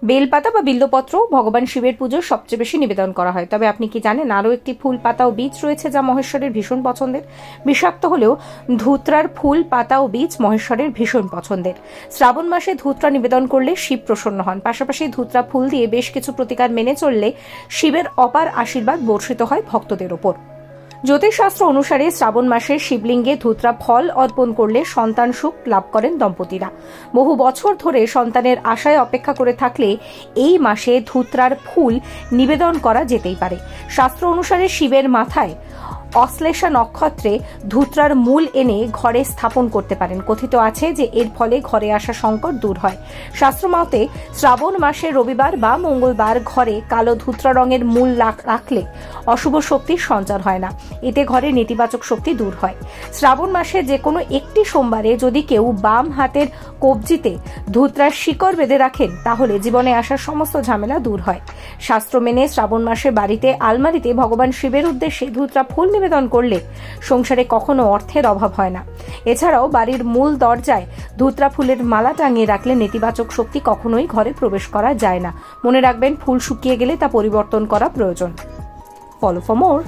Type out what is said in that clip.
বেলপাতা বা বিল্বপত্র ভগবান শিবের পুজোর সবচেয়ে বেশি নিবেদন করা হয়। তবে আপনি কি জানেন আরও একটি ফুল, পাতা ও বীজ রয়েছে যা মহেশ্বরের ভীষণ পছন্দের? বিষাক্ত হলেও ধুত্রার ফুল, পাতা ও বীজ মহেশ্বরের ভীষণ পছন্দের। শ্রাবণ মাসে ধুত্রা নিবেদন করলে শিব প্রসন্ন হন। পাশাপাশি ধুত্রা ফুল দিয়ে বেশ কিছু প্রতিকার মেনে চললে শিবের অপার আশীর্বাদ বর্ষিত হয় ভক্তদের ওপর। জ্যোতিষশাস্ত্র অনুসারে শ্রাবণ মাসে শিবলিঙ্গে ধুত্রা ফল অর্পণ করলে সন্তান সুখ লাভ করেন দম্পতিরা। বহু বছর ধরে সন্তানের আশায় অপেক্ষা করে থাকলে এই মাসে ধুত্রার ফুল নিবেদন করা যেতেই পারে। শাস্ত্র অনুসারে শিবের মাথায় অশ্লেষা নক্ষত্রে ধুত্রার মূল এনে ঘরে স্থাপন করতে পারেন। কথিত আছে যে এর ফলে ঘরে আসা সংকট দূর হয়। শাস্ত্রমতে শ্রাবণ মাসে রবিবার বা মঙ্গলবার ঘরে কালো ধুত্রা রঙের মূল রাখলে অশুভ শক্তির সঞ্চার হয় না, এতে ঘরে নেতিবাচক শক্তি দূর হয়। শ্রাবণ মাসে যে কোনো একটি সোমবারে যদি কেউ বাম হাতের কবজিতে ধুত্রার শিকড় বেঁধে রাখেন তাহলে জীবনে আসা সমস্ত ঝামেলা দূর হয়। শাস্ত্র মেনে শ্রাবণ মাসে বাড়িতে আলমারিতে ভগবান শিবের উদ্দেশ্যে ধুত্রা ফুল নিবেদন করলে সংসারে কখনো অর্থের অভাব হয় না। এছাড়াও বাড়ির মূল দরজায় ধুত্রা ফুলের মালা টাঙিয়ে রাখলে নেতিবাচক শক্তি কখনোই ঘরে প্রবেশ করা যায় না। মনে রাখবেন, ফুল শুকিয়ে গেলে তা পরিবর্তন করা প্রয়োজন। Follow for more.